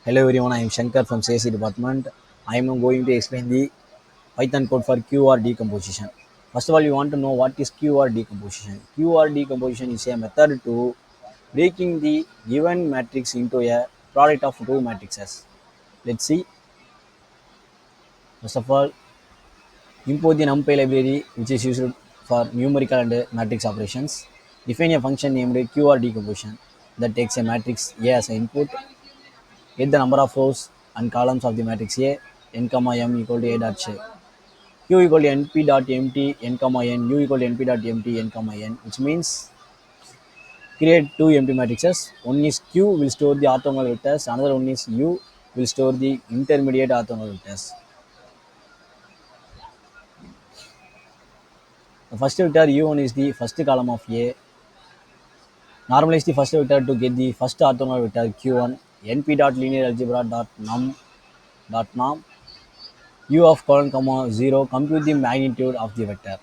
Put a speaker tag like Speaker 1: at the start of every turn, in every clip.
Speaker 1: Hello everyone, I am Shankar from CSE department. I am going to explain the Python code for QR decomposition. First of all, you want to know what is QR decomposition. QR decomposition is a method to breaking the given matrix into a product of two matrices. Let's see. First of all, import the NumPy library which is used for numerical and matrix operations. Define a function named QR decomposition that takes a matrix A as an input. Get the number of rows and columns of the matrix A, n comma m equal to a dot shape. Q equal to np dot empty n comma n, u equal to np dot empty n comma n, which means create two empty matrices. One is Q will store the orthogonal vectors, another one is U will store the intermediate orthogonal vectors. The first vector U1 is the first column of A. Normalize the first vector to get the first orthogonal vector Q1. Np dot linear algebra dot num dot norm u of colon comma 0 compute the magnitude of the vector.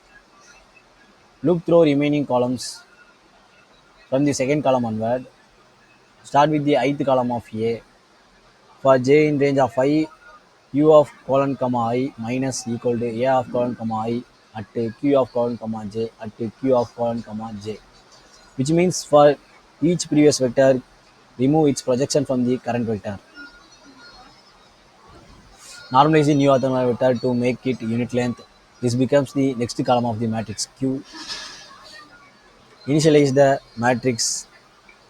Speaker 1: Loop through remaining columns from the second column onward. Start with the ith column of A. For j in range of I, u of colon comma I minus equal to a of colon comma I at q of colon comma j at q of colon comma j. Which means for each previous vector, remove its projection from the current vector. Normalize the new orthogonal vector to make it unit length. This becomes the next column of the matrix Q. Initialize the matrix.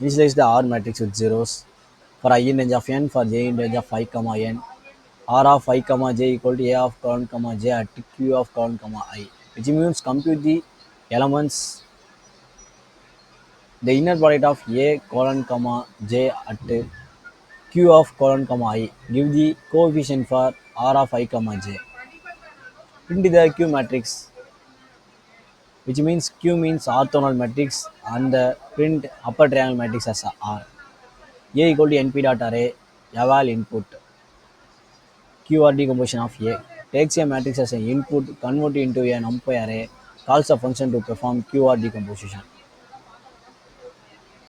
Speaker 1: Initialize the R matrix with zeros for I in range of n, for j in range of I comma n. R of I comma j equal to a of colon comma j at q of colon comma I, which means compute the elements, the inner product of a colon comma j at q of colon comma I. Give the coefficient for R of I comma j. Print the Q matrix, which means Q means orthogonal matrix and the print upper triangle matrix as R. A equal to np dot array eval input. QR decomposition of A takes a matrix as an input, convert it into a NumPy array, calls a function to perform QR decomposition.